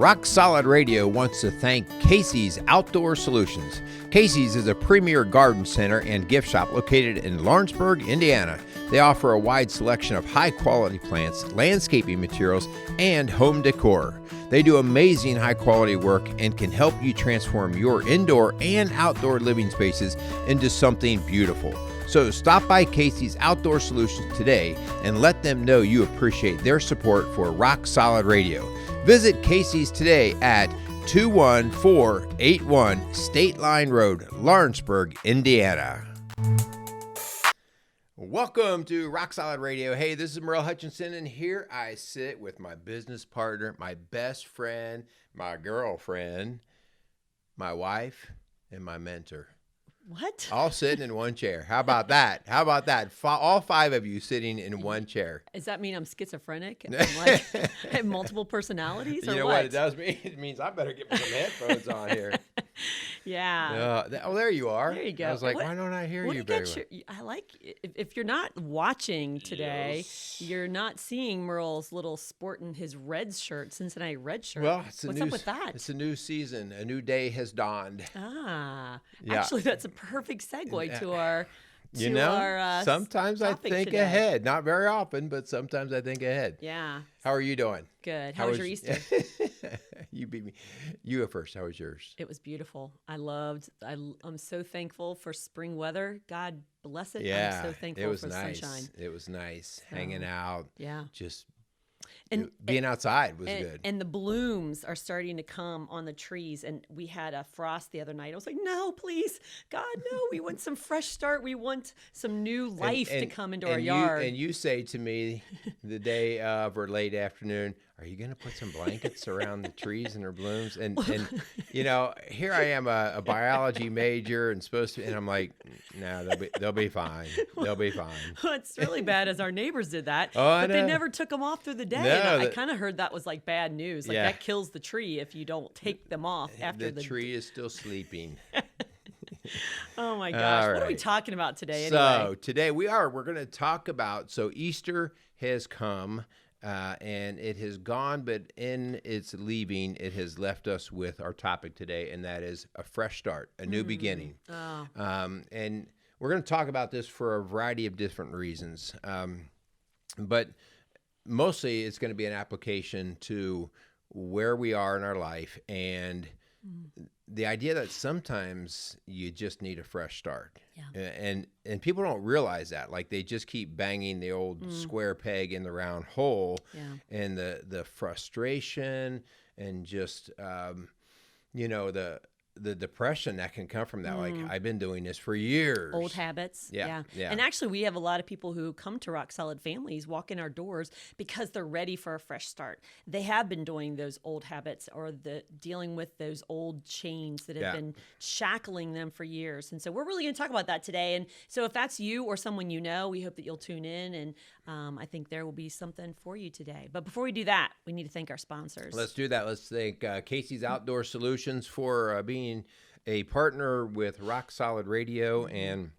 Rock Solid Radio wants to thank Casey's Outdoor Solutions. Casey's is a premier garden center and gift shop located in Lawrenceburg, Indiana. They offer a wide selection of high-quality plants, landscaping materials, and home decor. They do amazing high-quality work and can help you transform your indoor and outdoor living spaces into something beautiful. So stop by Casey's Outdoor Solutions today and let them know you appreciate their support for Rock Solid Radio. Visit Casey's today at 21481 State Line Road, Lawrenceburg, Indiana. Welcome to Rock Solid Radio. Hey, this is Merrill Hutchinson, and here I sit with my business partner, my best friend, my girlfriend, my wife, and my mentor. What? All sitting in one chair. How about that? How about that? All five of you sitting in one chair. Does that mean I'm schizophrenic? And I'm like, I have multiple personalities? You know what it does mean? It means I better get some headphones on here. Yeah. Oh, there you are. There you go. I was like, why don't I hear you very well? I like, if you're not watching today, Yes. You're not seeing Merle's little sporting his red shirt, Cincinnati red shirt. Well, What's up with that? It's a new season. A new day has dawned. Yeah. Actually, that's a perfect segue to our sometimes I think today. ahead. Not very often, but sometimes I think ahead. Yeah. How are you doing? Good. How was your Easter? You beat me. You go first. How was yours? It was beautiful. I'm so thankful for spring weather. God bless it. Yeah. I'm so thankful for nice. sunshine. It was nice. Hanging out. Yeah. Just being outside was good. And the blooms are starting to come on the trees. And we had a frost the other night. I was like, no, please, God, no. We want some fresh start. We want some new life to come into our yard. And you say to me the day of or late afternoon, are you going to put some blankets around the trees and their blooms? And you know, here I am, a biology major and supposed to, and I'm like, no, they'll be fine. They'll be fine. What's really bad is our neighbors did that, but they never took them off through the day. No, and I kind of heard that was like bad news. Like that kills the tree if you don't take them off after the tree is still sleeping. Oh my gosh. All what are we right. talking about today So anyway? today we're going to talk about, Easter has come. And it has gone, but in its leaving, it has left us with our topic today, and that is a fresh start, a new beginning. Oh. And we're going to talk about this for a variety of different reasons. But mostly it's going to be an application to where we are in our life and the idea that sometimes you just need a fresh start. Yeah. And people don't realize that. Like they just keep banging the old square peg in the round hole. Yeah. And the frustration and just, the depression that can come from that. Like I've been doing this for years. Old habits. Yeah. And actually we have a lot of people who come to Rock Solid Families, walk in our doors because they're ready for a fresh start. They have been doing those old habits or dealing with those old chains that have been shackling them for years. And so we're really going to talk about that today. And so if that's you or someone you know, we hope that you'll tune in, and I think there will be something for you today. But before we do that, we need to thank our sponsors. Let's do that. Let's thank Casey's Outdoor Solutions for being a partner with Rock Solid Radio and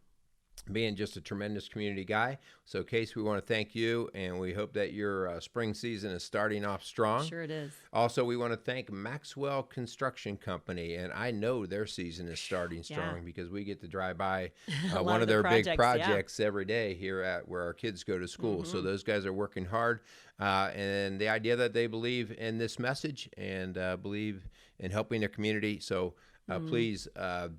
being just a tremendous community guy. So, Casey, we want to thank you, and we hope that your spring season is starting off strong. Sure it is. Also, we want to thank Maxwell Construction Company, and I know their season is starting strong because we get to drive by one of their big projects every day here at where our kids go to school. So those guys are working hard, and the idea that they believe in this message and believe in helping their community. So please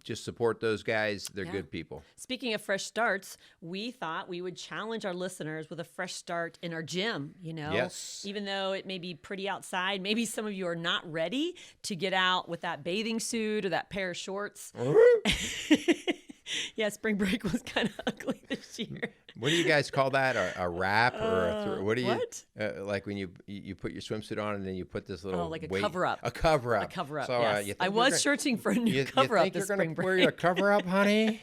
just support those guys. They're good people. Speaking of fresh starts, we thought we would challenge our listeners with a fresh start in our gym, Yes. Even though it may be pretty outside, maybe some of you are not ready to get out with that bathing suit or that pair of shorts. Yeah, spring break was kind of ugly this year. What do you guys call that? A wrap or what do you? What? Like when you put your swimsuit on and then you put this little like a weight, cover-up. A cover-up. A cover-up, So, yes. you think I was searching for a new cover-up this spring you're break. wear your cover-up, honey?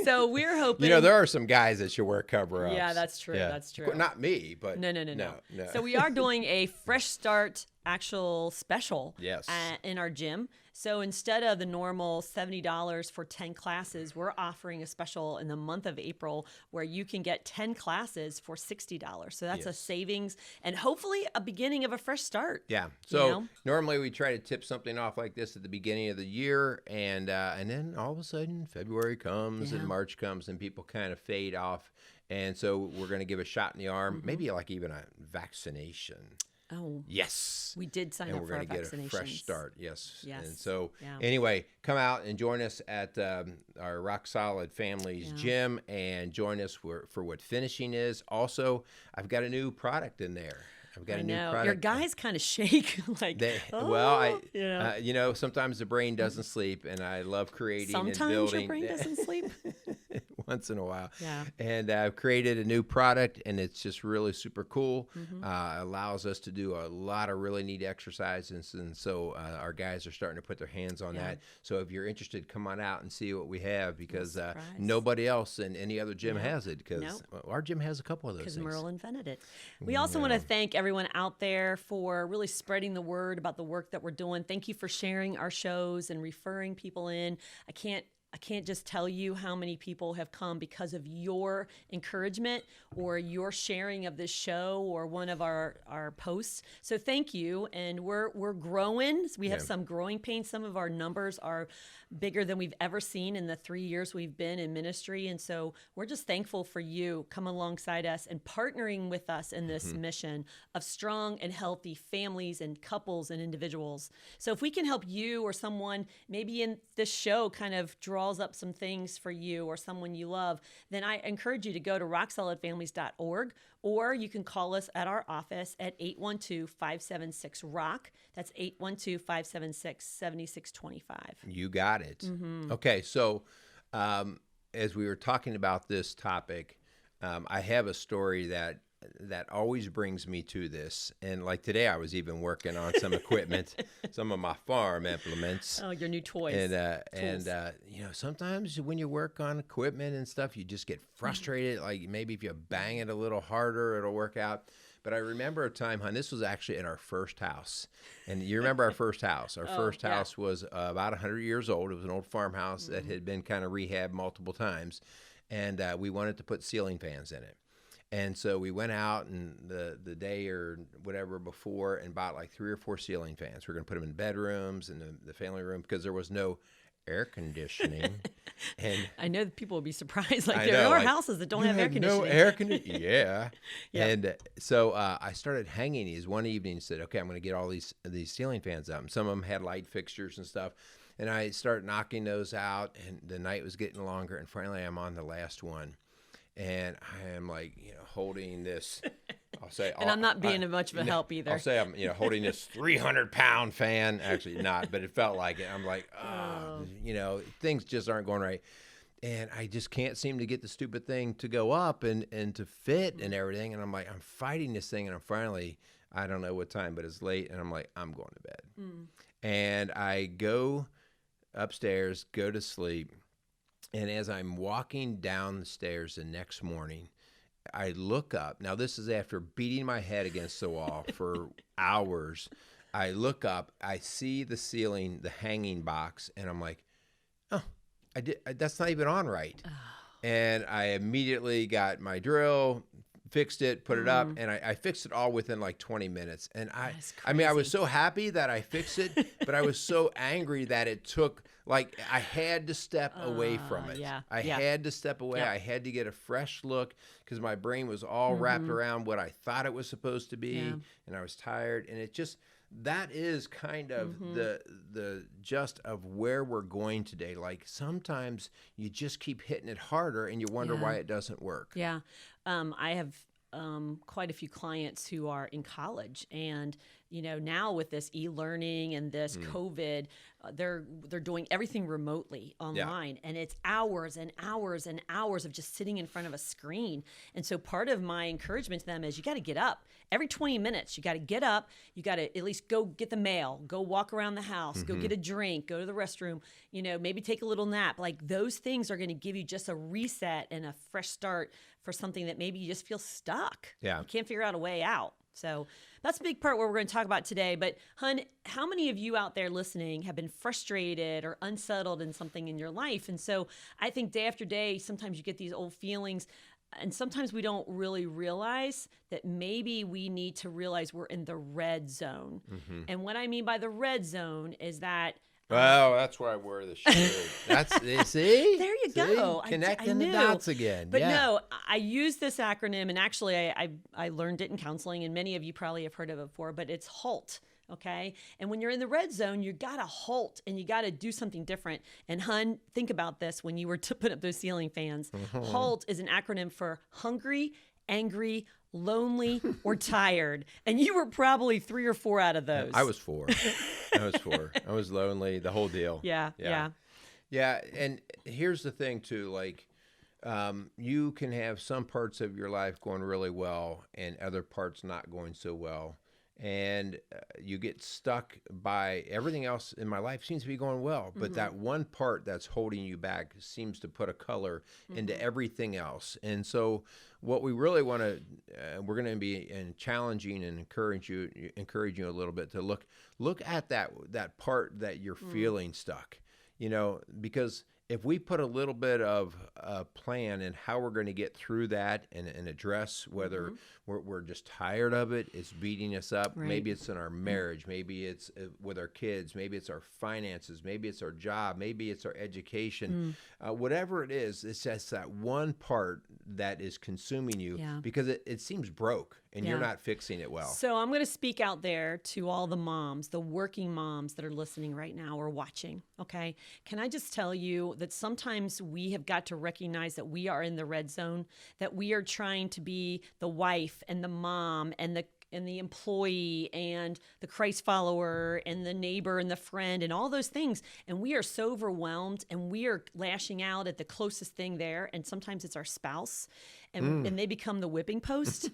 So we're hoping. There are some guys that should wear cover-ups. Yeah, that's true. Yeah. That's true. Not me, but No. no. So we are doing a fresh start actual special Yes. in our gym. So instead of the normal $70 for 10 classes, we're offering a special in the month of April where you can get 10 classes for $60. So that's a savings and hopefully a beginning of a fresh start. Yeah. So normally we try to tip something off like this at the beginning of the year, and then all of a sudden February comes and March comes and people kind of fade off. And so we're going to give a shot in the arm, maybe like even a vaccination. Oh, yes. We did sign up for our vaccinations. And we're going to get a fresh start. Yes. Yes. And so anyway, come out and join us at our Rock Solid Family's gym and join us for what finishing is. Also, I've got a new product in there. I've got a new product. Your guys kind of shake like, sometimes the brain doesn't sleep, and I love creating and building. Sometimes your brain doesn't sleep? Once in a while. Yeah. And I've created a new product, and it's just really super cool. Allows us to do a lot of really neat exercises, and so our guys are starting to put their hands on that. So if you're interested, come on out and see what we have, because nobody else in any other gym has it, because our gym has a couple of those things. Because Merrill invented it. We also want to thank everyone out there for really spreading the word about the work that we're doing. Thank you for sharing our shows and referring people in. I can't just tell you how many people have come because of your encouragement or your sharing of this show or one of our posts. So thank you. And we're growing. We have some growing pains. Some of our numbers are bigger than we've ever seen in the 3 years we've been in ministry. And so we're just thankful for you coming alongside us and partnering with us in this mission of strong and healthy families and couples and individuals. So if we can help you or someone maybe in this show kind of draws up some things for you or someone you love, then I encourage you to go to rocksolidfamilies.org, or you can call us at our office at 812-576-ROCK. That's 812-576-7625. You got it. Okay, so as we were talking about this topic, I have a story that always brings me to this. And like today, I was even working on some equipment, some of my farm implements. Oh, your new toys. And sometimes when you work on equipment and stuff, you just get frustrated. Like maybe if you bang it a little harder, it'll work out. But I remember a time, hon, this was actually at our first house. And you remember our first house. Our first house was about 100 years old. It was an old farmhouse that had been kind of rehabbed multiple times. And we wanted to put ceiling fans in it. And so we went out and the day or whatever before and bought like 3 or 4 ceiling fans. We were going to put them in bedrooms and the family room because there was no air conditioning. And I know that people will be surprised. Like there are houses that don't have air conditioning. No air conditioning. Yeah. And so I started hanging these one evening and said, okay, I'm going to get all these ceiling fans up. And some of them had light fixtures and stuff. And I started knocking those out, and the night was getting longer. And finally, I'm on the last one. And I am like, holding this, I'll say. And I'm not being much of a help either. I'll say I'm, holding this 300-pound fan. Actually not, but it felt like it. I'm like, things just aren't going right. And I just can't seem to get the stupid thing to go up and to fit and everything. And I'm like, I'm fighting this thing. And I'm finally, I don't know what time, but it's late. And I'm like, I'm going to bed. And I go upstairs, go to sleep. And as I'm walking down the stairs the next morning, I look up. Now, this is after beating my head against the wall for hours. I look up, I see the ceiling, the hanging box, and I'm like, oh, that's not even on right. And I immediately got my drill, fixed it, put it up, and I fixed it all within like 20 minutes. And I was so happy that I fixed it, but I was so angry that it took, like, I had to step away from it. I had to step away. I had to get a fresh look because my brain was all wrapped around what I thought it was supposed to be, and I was tired. And it just, that is kind of the just of where we're going today. Like sometimes you just keep hitting it harder and you wonder why it doesn't work. Yeah. I have quite a few clients who are in college, and now with this e-learning and this COVID, they're doing everything remotely online, and it's hours and hours and hours of just sitting in front of a screen. And so part of my encouragement to them is you got to get up every 20 minutes. You got to get up. You got to at least go get the mail, go walk around the house, go get a drink, go to the restroom, maybe take a little nap. Like those things are going to give you just a reset and a fresh start for something that maybe you just feel stuck. Yeah. You can't figure out a way out. So that's a big part where we're going to talk about today. But, hun, how many of you out there listening have been frustrated or unsettled in something in your life? And so I think day after day, sometimes you get these old feelings. And sometimes we don't really realize that maybe we need to realize we're in the red zone. And what I mean by the red zone is that well, that's why I wear the shirt. That's see. There you go. Connecting I the dots again. But no, I use this acronym, and actually, I learned it in counseling, and many of you probably have heard of it before. But it's HALT. Okay. And when you're in the red zone, you got to halt and you got to do something different. And hun, think about this when you were to put up those ceiling fans. HALT is an acronym for hungry, angry, lonely, or tired. And you were probably 3 or 4 out of those. I was 4. I was lonely, the whole deal. Yeah. And here's the thing too, like, you can have some parts of your life going really well and other parts not going so well. And you get stuck by everything else in my life seems to be going well, but that one part that's holding you back seems to put a color into everything else. And so what we really want to, we're going to be challenging and encourage you a little bit to look at that part that you're feeling stuck, because if we put a little bit of a plan in how we're going to get through that and address whether we're just tired of it, it's beating us up. Right. Maybe it's in our marriage. Maybe it's with our kids. Maybe it's our finances. Maybe it's our job. Maybe it's our education. Whatever it is, it's just that one part that is consuming you because it seems broke and you're not fixing it well. So I'm going to speak out there to all the moms, the working moms that are listening right now or watching, okay? Can I just tell you that sometimes we have got to recognize that we are in the red zone, that we are trying to be the wife and the mom and the employee and the Christ follower and the neighbor and the friend and all those things. And we are so overwhelmed and we are lashing out at the closest thing there. And sometimes it's our spouse and they become the whipping post.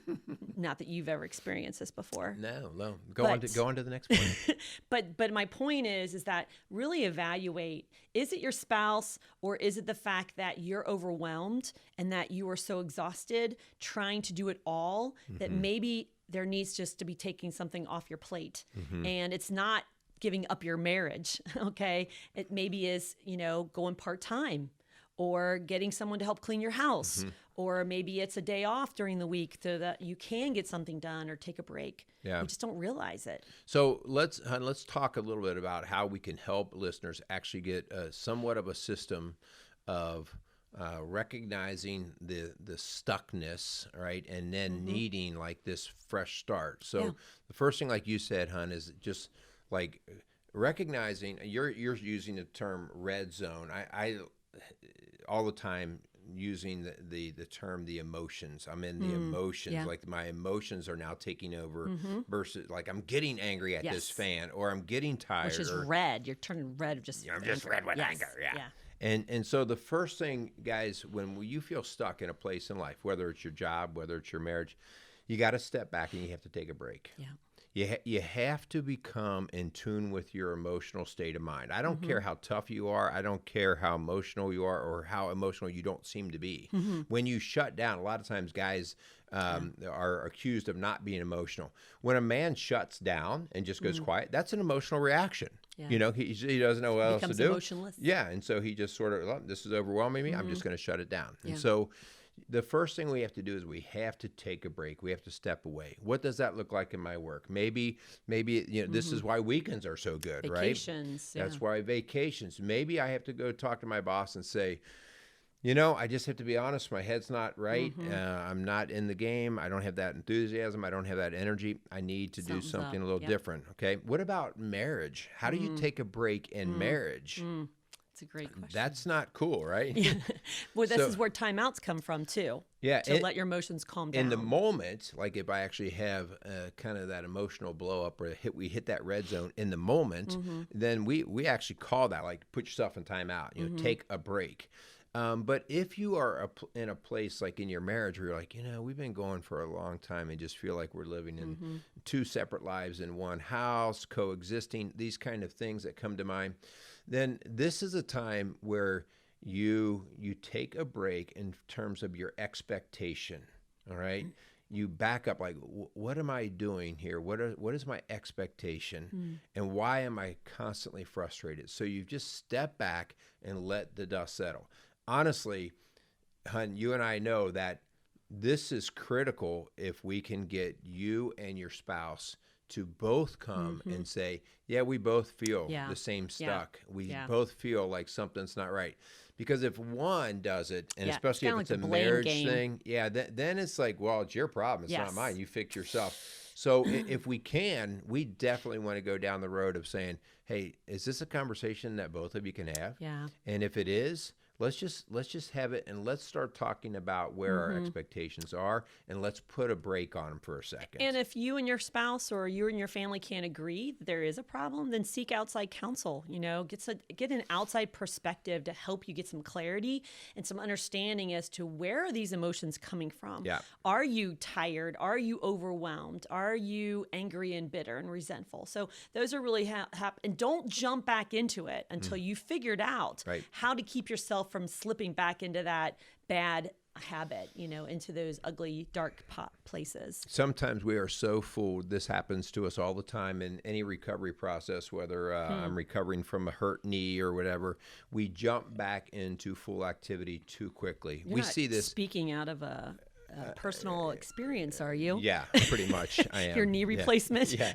Not that you've ever experienced this before. No. Go on to the next point. But my point is that really evaluate, is it your spouse or is it the fact that you're overwhelmed and that you are so exhausted trying to do it all that maybe there needs just to be taking something off your plate. And it's not giving up your marriage, okay? It maybe is, going part-time or getting someone to help clean your house. Or maybe it's a day off during the week so that you can get something done or take a break. Yeah. We just don't realize it. So let's talk a little bit about how we can help listeners actually get somewhat of a system of recognizing the stuckness, right, and then needing like this fresh start. So the first thing, like you said, hun, is just like recognizing you're using the term red zone. I all the time using the term the emotions. I'm in the emotions. Like my emotions are now taking over versus like I'm getting angry at this fan or I'm getting tired. Which is red. You're turning red of just I'm just red with anger. Yeah. And so the first thing, guys, when you feel stuck in a place in life, whether it's your job, whether it's your marriage, you got to step back and you have to take a break. Yeah. You have to become in tune with your emotional state of mind. I don't care how tough you are. I don't care how emotional you are or how emotional you don't seem to be. When you shut down, a lot of times guys are accused of not being emotional. When a man shuts down and just goes quiet, that's an emotional reaction. Yeah. He doesn't know what else to do. Emotionless. Yeah, and so he just sort of, this is overwhelming me. I'm just going to shut it down. And so the first thing we have to do is we have to take a break. We have to step away. What does that look like in my work? Maybe this is why weekends are so good, vacations, right? That's why vacations. Maybe I have to go talk to my boss and say, I just have to be honest. My head's not right. I'm not in the game. I don't have that enthusiasm. I don't have that energy. I need to do something a little different. Okay. What about marriage? How do you take a break in marriage? That's a great question. That's not cool, right? Well, this is where timeouts come from too. Yeah. To let your emotions calm down. In the moment, like if I actually have kind of that emotional blow up or we hit that red zone in the moment, then we actually call that like put yourself in timeout, take a break. But if you are in a place like in your marriage where you're like, we've been going for a long time and just feel like we're living in 2 separate lives in one house, coexisting, these kind of things that come to mind, then this is a time where you take a break in terms of your expectation, all right? you back up like, what am I doing here? What is my expectation? And why am I constantly frustrated? So you just step back and let the dust settle. Honestly, hun, you and I know that this is critical if we can get you and your spouse to both come and say, yeah, we both feel the same stuck. We both feel like something's not right. Because if one does it, and especially if it's a marriage thing, then it's like, well, it's your problem. It's not mine. You fix yourself. So if we can, we definitely want to go down the road of saying, hey, is this a conversation that both of you can have? Yeah. And if it is, let's just have it, and let's start talking about where our expectations are, and let's put a break on them for a second. And if you and your spouse or you and your family can't agree that there is a problem, then seek outside counsel. Get an outside perspective to help you get some clarity and some understanding as to where are these emotions coming from. Yeah. Are you tired? Are you overwhelmed? Are you angry and bitter and resentful? So those are really and don't jump back into it until you figured out how to keep yourself from slipping back into that bad habit, into those ugly, dark places. Sometimes we are so fooled. This happens to us all the time in any recovery process, whether I'm recovering from a hurt knee or whatever. We jump back into full activity too quickly. You're we not see this speaking out of a personal experience, are you? Yeah, pretty much. I am. Your knee replacement? Yeah.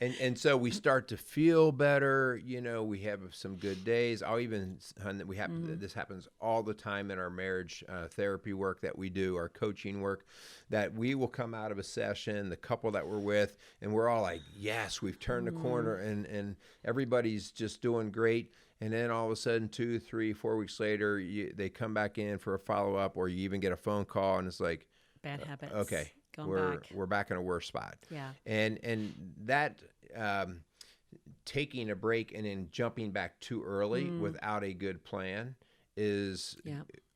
And so we start to feel better. We have some good days. This happens all the time in our marriage therapy work that we do, our coaching work, that we will come out of a session, the couple that we're with, and we're all like, yes, we've turned the corner, and everybody's just doing great. And then all of a sudden, 2, 3, 4 weeks later, they come back in for a follow-up, or you even get a phone call, and it's like, bad habits. Okay, we're back in a worse spot. Yeah. And that taking a break and then jumping back too early without a good plan is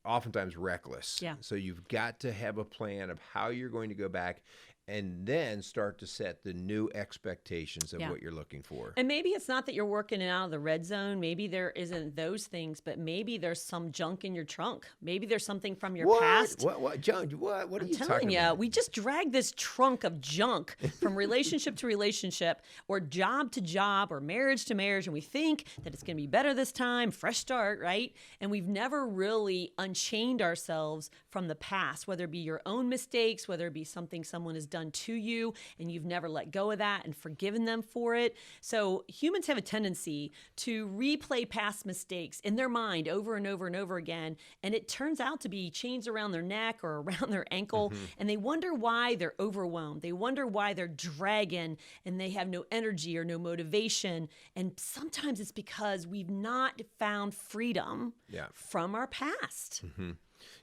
oftentimes reckless. Yeah. So you've got to have a plan of how you're going to go back, and then start to set the new expectations of what you're looking for. And maybe it's not that you're working out of the red zone. Maybe there isn't those things, but maybe there's some junk in your trunk. Maybe there's something from your past. What junk? What are you talking about? I'm telling you, we just drag this trunk of junk from relationship to relationship, or job to job, or marriage to marriage, and we think that it's going to be better this time, fresh start, right? And we've never really unchained ourselves from the past, whether it be your own mistakes, whether it be something someone has done to you and you've never let go of that and forgiven them for it. So humans have a tendency to replay past mistakes in their mind over and over and over again, and it turns out to be chains around their neck or around their ankle, and they wonder why they're overwhelmed. They wonder why they're dragging and they have no energy or no motivation, and sometimes it's because we've not found freedom from our past.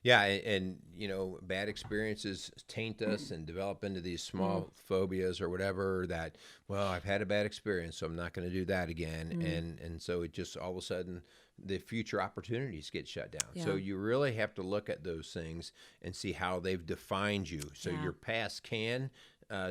Yeah, and bad experiences taint us and develop into these small phobias or whatever that, well, I've had a bad experience, so I'm not going to do that again. And so it just all of a sudden the future opportunities get shut down. Yeah. So you really have to look at those things and see how they've defined you. So your past can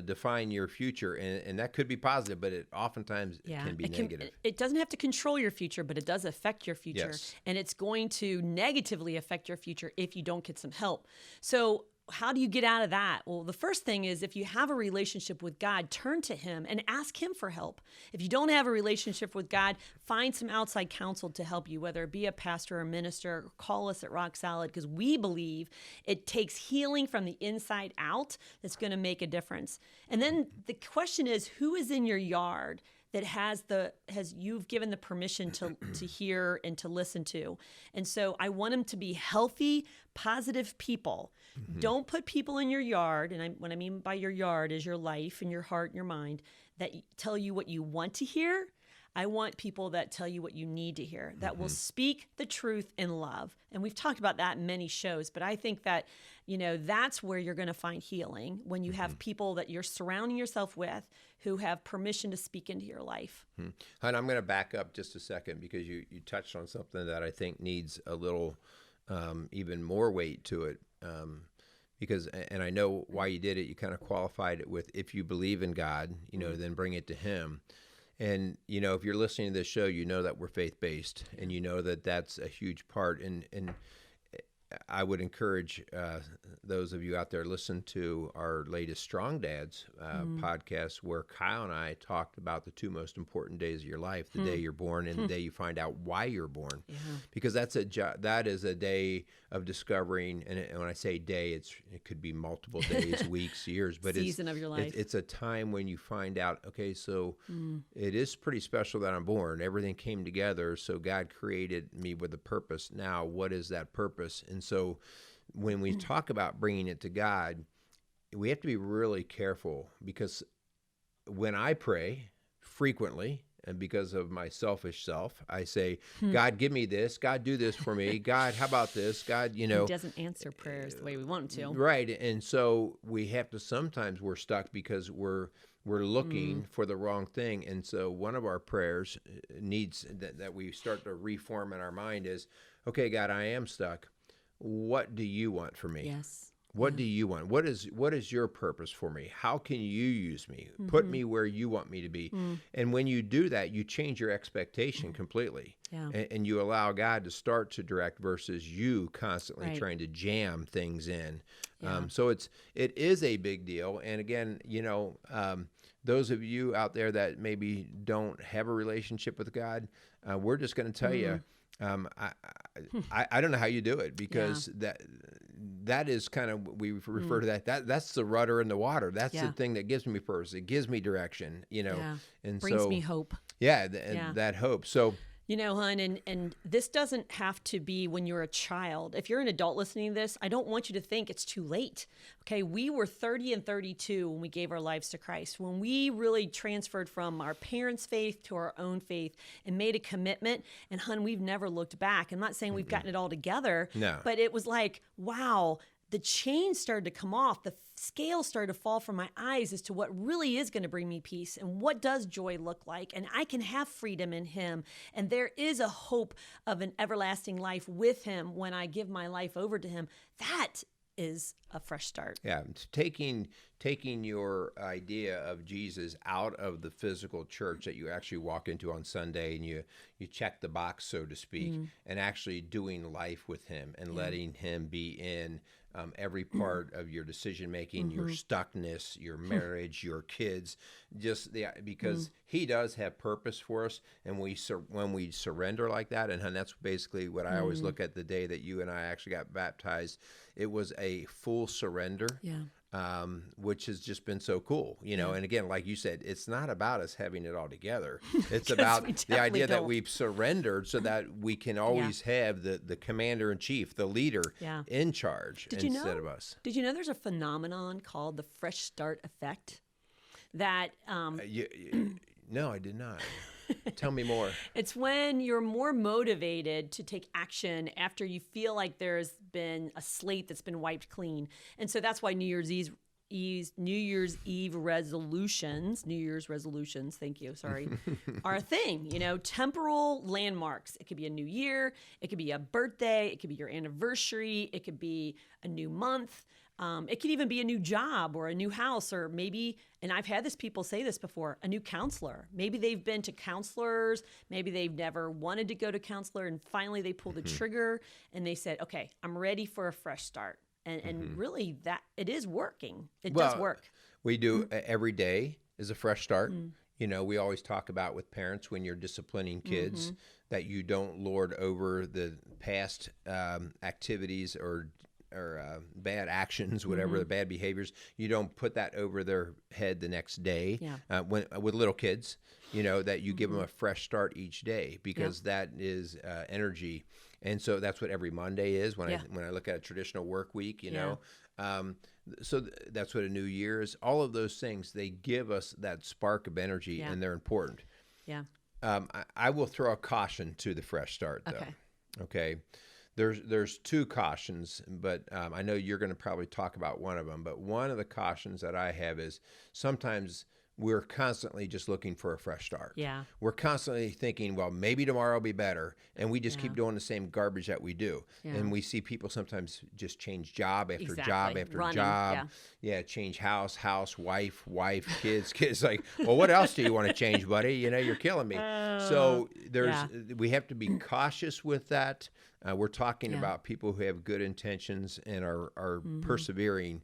define your future, and that could be positive, but it oftentimes can be negative. It doesn't have to control your future, but it does affect your future. Yes. And it's going to negatively affect your future if you don't get some help. So how do you get out of that? Well, the first thing is, if you have a relationship with God, turn to him and ask him for help. If you don't have a relationship with God, find some outside counsel to help you, whether it be a pastor or a minister. Call us at Rock Solid, because we believe it takes healing from the inside out that's going to make a difference. And then the question is, who is in your yard that has you've given the permission to hear and to listen to? And so I want them to be healthy, positive people. Don't put people in your yard, and what I mean by your yard is your life and your heart and your mind, that tell you what you want to hear. I want people that tell you what you need to hear, that will speak the truth in love. And we've talked about that in many shows, but I think that, that's where you're going to find healing, when you have people that you're surrounding yourself with who have permission to speak into your life. Hun, I'm going to back up just a second, because you touched on something that I think needs a little even more weight to it. Because, and I know why you did it, you kind of qualified it with, if you believe in God, then bring it to him. And, if you're listening to this show, that we're faith-based, and that that's a huge part. And I would encourage those of you out there listen to our latest Strong Dads podcast, where Kyle and I talked about the two most important days of your life: the day you're born and the day you find out why you're born. Yeah. Because that is a day of discovering. And when I say day, it could be multiple days, weeks, years, but season of your life. It's a time when you find out, okay, so it is pretty special that I'm born. Everything came together, so God created me with a purpose. Now, what is that purpose? And so when we talk about bringing it to God, we have to be really careful, because when I pray frequently, and because of my selfish self, I say, God, give me this. God, do this for me. God, how about this? God, He doesn't answer prayers the way we want him to. Right. And so we have to, sometimes we're stuck because we're looking for the wrong thing. And so one of our prayers needs that we start to reform in our mind is, okay, God, I am stuck. What do you want for me? Yes. What do you want? What is your purpose for me? How can you use me? Put me where you want me to be. And when you do that, you change your expectation completely. Yeah. And you allow God to start to direct versus you constantly trying to jam things in. Yeah. So it is a big deal. And again, those of you out there that maybe don't have a relationship with God, we're just going to tell you, I don't know how you do it, because that is kind of, we refer to that's the rudder in the water. That's the thing that gives me purpose. It gives me direction, and brings me hope. Yeah, that hope. So, hon, and this doesn't have to be when you're a child. If you're an adult listening to this, I don't want you to think it's too late. Okay, we were 30 and 32 when we gave our lives to Christ, when we really transferred from our parents' faith to our own faith and made a commitment. And hon, we've never looked back. I'm not saying we've gotten it all together, but it was like, wow, the chains started to come off. The scales started to fall from my eyes as to what really is going to bring me peace and what does joy look like. And I can have freedom in him. And there is a hope of an everlasting life with him when I give my life over to him. That is a fresh start. Yeah, taking your idea of Jesus out of the physical church that you actually walk into on Sunday and you check the box, so to speak, and actually doing life with him and letting him be in every part of your decision making, your stuckness, your marriage, your kids, because he does have purpose for us, and when we surrender like that, and that's basically what I always look at the day that you and I actually got baptized. It was a full surrender. Yeah. Which has just been so cool, And again, like you said, it's not about us having it all together. It's about the idea that we've surrendered so that we can always have the commander in chief, the leader in charge instead of us. Did you know there's a phenomenon called the fresh start effect? That no, I did not. Tell me more. It's when you're more motivated to take action after you feel like there's been a slate that's been wiped clean. And so that's why New Year's Eve resolutions, are a thing, temporal landmarks. It could be a new year, it could be a birthday, it could be your anniversary, it could be a new month. It could even be a new job or a new house, or maybe, and I've had people say this before, a new counselor. Maybe they've been to counselors, maybe they've never wanted to go to counselor, and finally they pulled the trigger and they said, okay, I'm ready for a fresh start. And really that it is working. It does work. We do every day is a fresh start. We always talk about with parents when you're disciplining kids that you don't lord over the past activities or bad actions, whatever the bad behaviors. You don't put that over their head the next day. With little kids, that you give them a fresh start each day, because that is energy. And so that's what every Monday is when I look at a traditional work week, so that's what a new year is. All of those things, they give us that spark of energy, and they're important. Yeah. I will throw a caution to the fresh start, though. Okay. There's two cautions, but I know you're going to probably talk about one of them. But one of the cautions that I have is sometimes we're constantly just looking for a fresh start. Yeah. We're constantly thinking, well, maybe tomorrow will be better. And we just keep doing the same garbage that we do. Yeah. And we see people sometimes just change job after Exactly. job after Running, job. Yeah, change house, wife, kids. Like, well, what else do you want to change, buddy? You're killing me. So we have to be cautious with that. We're talking about people who have good intentions and are persevering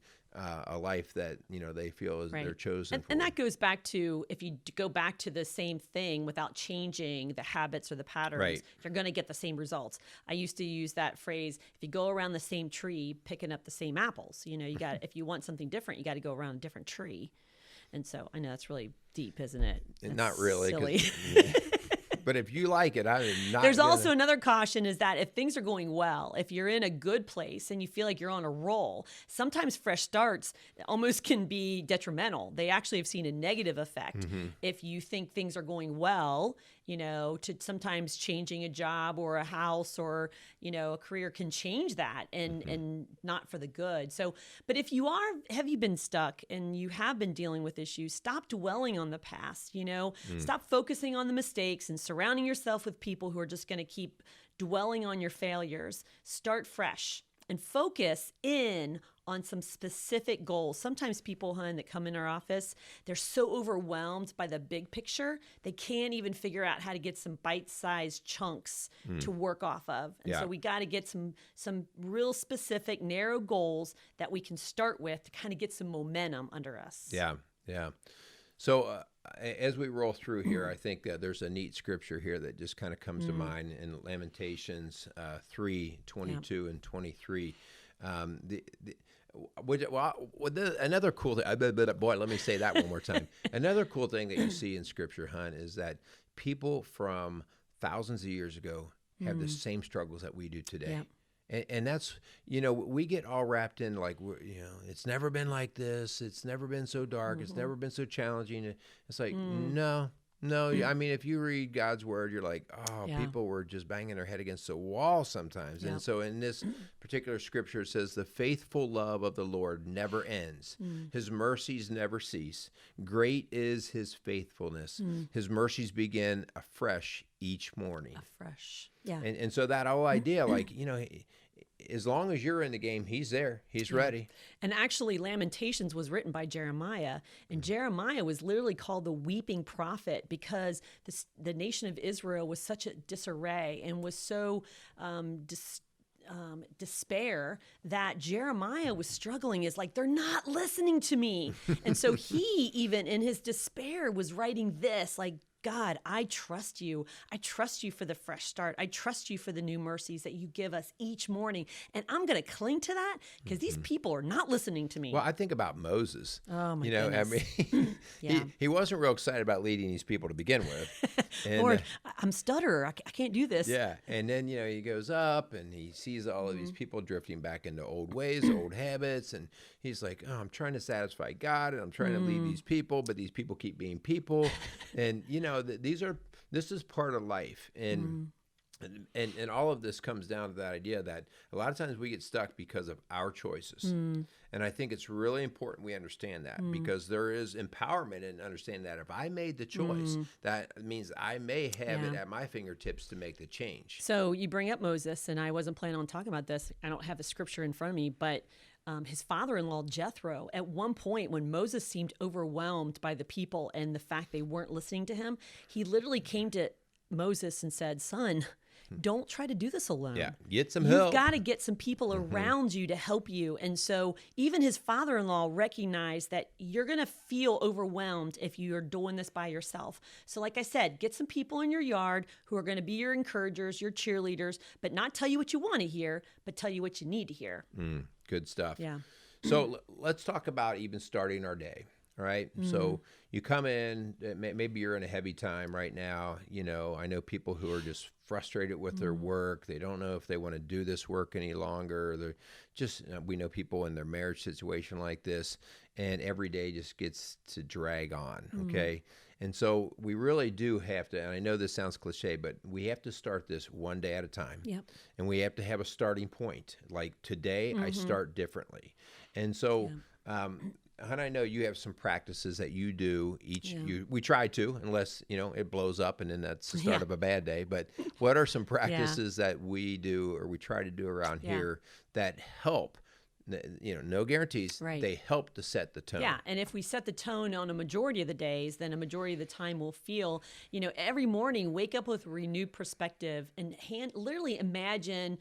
a life that they feel is their chosen. And that goes back to, if you go back to the same thing without changing the habits or the patterns, you're going to get the same results. I used to use that phrase: if you go around the same tree, picking up the same apples. You got if you want something different, you got to go around a different tree. And so I know that's really deep, isn't it? That's not really. Silly. But if you like it, I am not. There's also another caution, is that if things are going well, if you're in a good place and you feel like you're on a roll, sometimes fresh starts almost can be detrimental. They actually have seen a negative effect. If you think things are going well, to sometimes changing a job or a house or, a career can change that and not for the good. So, but if have you been stuck and you have been dealing with issues, stop dwelling on the past, stop focusing on the mistakes and surrounding yourself with people who are just going to keep dwelling on your failures. Start fresh and focus in on some specific goals. Sometimes people, that come in our office, they're so overwhelmed by the big picture, they can't even figure out how to get some bite-sized chunks to work off of. And so we got to get some real specific, narrow goals that we can start with to kind of get some momentum under us. Yeah. So as we roll through here, I think there's a neat scripture here that just kind of comes to mind in Lamentations 3:22 and 23. Another cool thing, boy, let me say that one more time. Another cool thing that you see in Scripture, is that people from thousands of years ago have the same struggles that we do today. Yep. And that's, we get all wrapped in like, it's never been like this. It's never been so dark. It's never been so challenging. It's like, no. I mean, if you read God's word, you're like, people were just banging their head against the wall sometimes. Yep. And so in this particular scripture, it says, the faithful love of the Lord never ends. His mercies never cease. Great is his faithfulness. His mercies begin afresh each morning. Afresh. Yeah. And so that whole idea, like, as long as you're in the game, he's there. He's ready. And actually, Lamentations was written by Jeremiah. And Jeremiah was literally called the weeping prophet because the nation of Israel was such a disarray and was so despair that Jeremiah was struggling. Is like, they're not listening to me. And so he, even in his despair, was writing this, like, God, I trust you. I trust you for the fresh start. I trust you for the new mercies that you give us each morning. And I'm going to cling to that because these people are not listening to me. Well, I think about Moses. Oh, my goodness. I mean, he wasn't real excited about leading these people to begin with. And, or I'm stutterer. I can't do this. Yeah. And then, he goes up and he sees all of these people drifting back into old ways, old habits. And he's like, I'm trying to satisfy God and I'm trying to lead these people, but these people keep being people. And, this is part of life. And all of this comes down to that idea that a lot of times we get stuck because of our choices. And I think it's really important we understand that because there is empowerment in understanding that if I made the choice, that means I may have it at my fingertips to make the change. So you bring up Moses, and I wasn't planning on talking about this. I don't have the scripture in front of me, but his father-in-law, Jethro, at one point when Moses seemed overwhelmed by the people and the fact they weren't listening to him, he literally came to Moses and said, son, don't try to do this alone. Yeah, get some help. You've got to get some people around you to help you. And so even his father-in-law recognized that you're going to feel overwhelmed if you are doing this by yourself. So like I said, get some people in your yard who are going to be your encouragers, your cheerleaders, but not tell you what you want to hear, but tell you what you need to hear. Good stuff. Yeah. So let's talk about even starting our day. All right. So you come in, maybe you're in a heavy time right now. I know people who are just frustrated with their work. They don't know if they want to do this work any longer. They're just, we know people in their marriage situation like this, and every day just gets to drag on. Okay. And so we really do have to, and I know this sounds cliche, but we have to start this one day at a time. Yep. And we have to have a starting point. Like today, I start differently. And so, Hannah, I know you have some practices that you do we try to, unless, it blows up and then that's the start of a bad day. But what are some practices that we do or we try to do around here that help? No guarantees. Right. They help to set the tone. Yeah, and if we set the tone on a majority of the days, then a majority of the time we'll feel, every morning, wake up with renewed perspective and literally imagine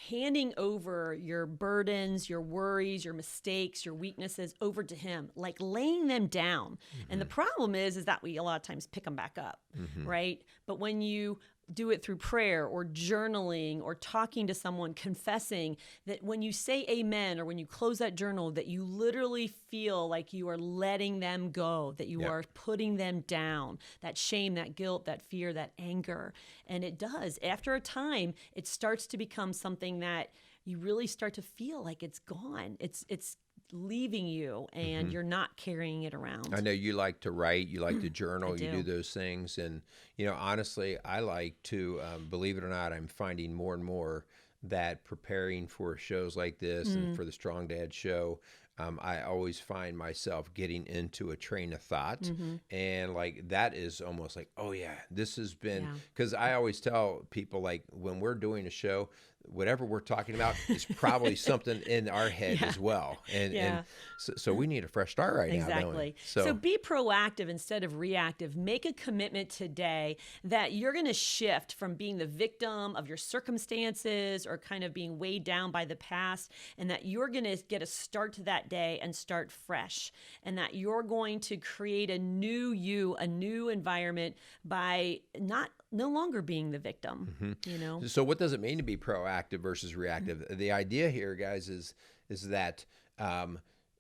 handing over your burdens, your worries, your mistakes, your weaknesses over to him, like laying them down. And the problem is that we a lot of times pick them back up, right? But when you do it through prayer or journaling or talking to someone, confessing, that when you say amen or when you close that journal, that you literally feel like you are letting them go, that you are putting them down, that shame, that guilt, that fear, that anger. And it does. After a time, it starts to become something that you really start to feel like it's gone. It's leaving you and you're not carrying it around. I know you like to write, you like to journal, you do those things. And, honestly, I like to, believe it or not, I'm finding more and more that preparing for shows like this and for the Strong Dad show, I always find myself getting into a train of thought. And like, that is almost like, oh yeah, this has been, because I always tell people, like, when we're doing a show, whatever we're talking about is probably something in our head as well. And so we need a fresh start right now. Exactly. So be proactive instead of reactive. Make a commitment today that you're going to shift from being the victim of your circumstances or kind of being weighed down by the past, and that you're going to get a start to that day and start fresh, and that you're going to create a new you, a new environment by no longer being the victim. So what does it mean to be proactive versus reactive? The idea here, guys, is that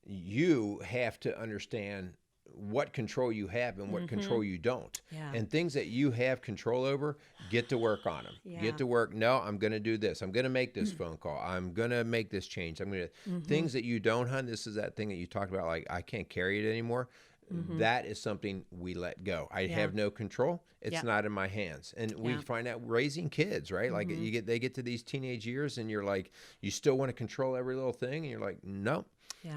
you have to understand what control you have and what control you don't. And things that you have control over, get to work on them. Get to work. No, I'm going to do this. I'm going to make this phone call. I'm going to make this change. I'm going to things that you don't, hon. This is that thing that you talked about, like, I can't carry it anymore. That is something we let go. I have no control. It's not in my hands. And we find out raising kids, right? Like they get to these teenage years and you're like, you still want to control every little thing. And you're like, no,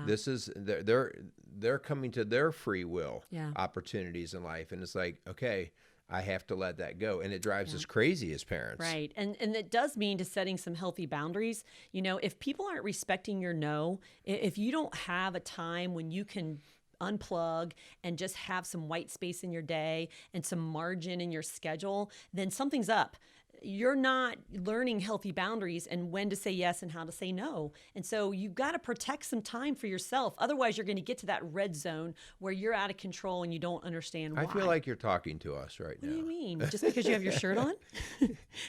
this is, they're coming to their free will opportunities in life. And it's like, okay, I have to let that go. And it drives us crazy as parents. Right. And it does mean to setting some healthy boundaries. If people aren't respecting your no, if you don't have a time when you can unplug and just have some white space in your day and some margin in your schedule, then something's up. You're not learning healthy boundaries and when to say yes and how to say no. And so you've got to protect some time for yourself. Otherwise, you're going to get to that red zone where you're out of control and you don't understand why. I feel like you're talking to us right now. What do you mean? Just because you have your shirt on?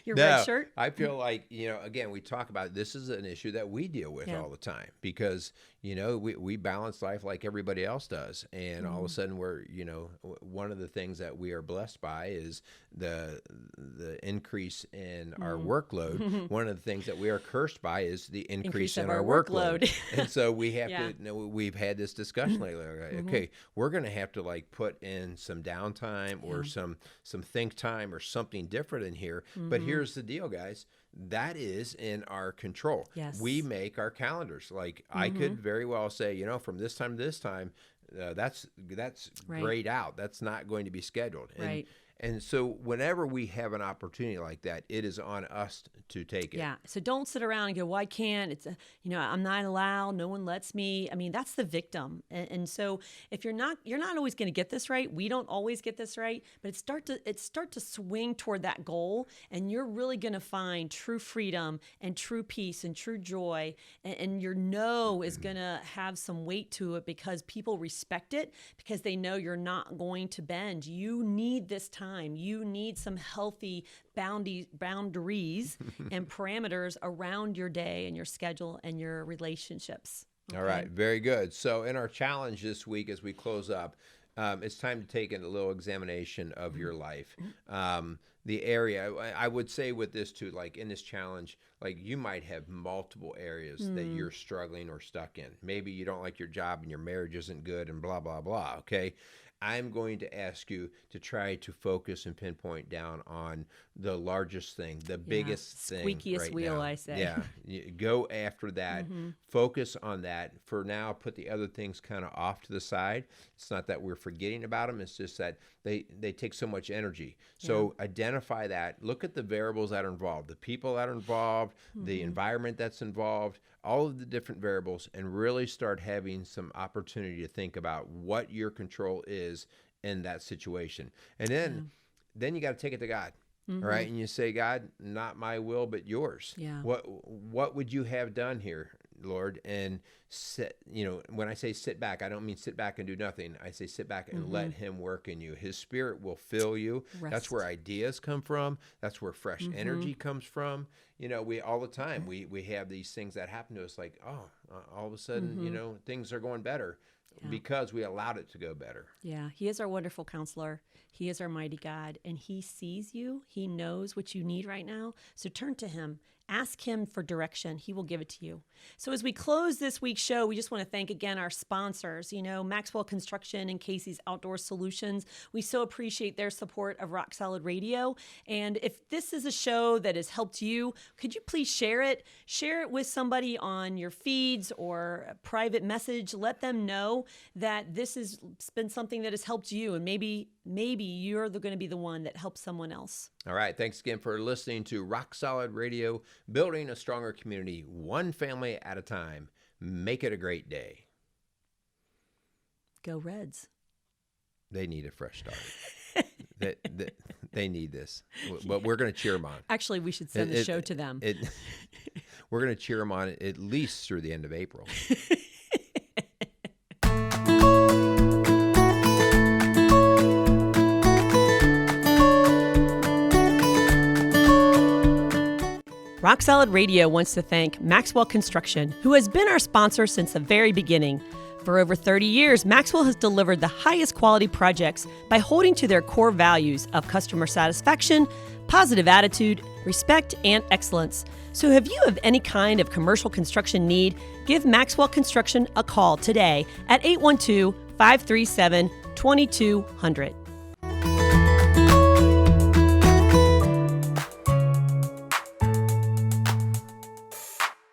Your red shirt? I feel like, again, we talk about this is an issue that we deal with all the time because, we balance life like everybody else does. And all of a sudden we're, one of the things that we are blessed by is the increase in our workload. One of the things that we are cursed by is the increase in our workload. And so we have to, we've had this discussion lately. Okay, we're going to have to like put in some downtime or some think time or something different in here. But here's the deal, guys. That is in our control. Yes. We make our calendars. Like I could very well say, from this time to this time, that's grayed out. That's not going to be scheduled. And so whenever we have an opportunity like that, it is on us to take it. Yeah. So don't sit around and go, well, I can't. It's, I'm not allowed. No one lets me. I mean, that's the victim. And so if you're not always going to get this right. We don't always get this right, but it start to swing toward that goal. And you're really going to find true freedom and true peace and true joy. And your no is going to have some weight to it because people respect it because they know you're not going to bend. You need this time. You need some healthy boundaries and parameters around your day and your schedule and your relationships. Okay? All right. Very good. So in our challenge this week, as we close up, it's time to take a little examination of your life. The area, I would say with this too, like in this challenge, like you might have multiple areas that you're struggling or stuck in. Maybe you don't like your job and your marriage isn't good and blah, blah, blah. Okay. I'm going to ask you to try to focus and pinpoint down on the largest thing, the biggest thing. Squeakiest right wheel, now. I say. Yeah, go after that. Focus on that. For now, put the other things kind of off to the side. It's not that we're forgetting about them. It's just that they take so much energy. So identify that. Look at the variables that are involved, the people that are involved, the environment that's involved, all of the different variables, and really start having some opportunity to think about what your control is in that situation. And then you got to take it to God. All right. And you say, God, not my will, but yours. Yeah. What would you have done here, Lord? And when I say sit back, I don't mean sit back and do nothing. I say sit back and let him work in you. His Spirit will fill you. Rest. That's where ideas come from. That's where fresh energy comes from. We all the time, we have these things that happen to us like, all of a sudden, things are going better because we allowed it to go better. Yeah. He is our wonderful counselor. He is our mighty God, and he sees you. He knows what you need right now. So turn to him. Ask him for direction. He will give it to you. So as we close this week's show, we just want to thank again our sponsors, Maxwell Construction and Casey's Outdoor Solutions. We so appreciate their support of Rock Solid Radio. And if this is a show that has helped you, could you please share it? Share it with somebody on your feeds or a private message. Let them know that this has been something that has helped you, and maybe you're going to be the one that helps someone else. All right. Thanks again for listening to Rock Solid Radio, building a stronger community, one family at a time. Make it a great day. Go Reds. They need a fresh start. They need this. But we're going to cheer them on. Actually, we should send the show to them. We're going to cheer them on at least through the end of April. Rock Solid Radio wants to thank Maxwell Construction, who has been our sponsor since the very beginning. For over 30 years, Maxwell has delivered the highest quality projects by holding to their core values of customer satisfaction, positive attitude, respect, and excellence. So if you have any kind of commercial construction need, give Maxwell Construction a call today at 812-537-2200.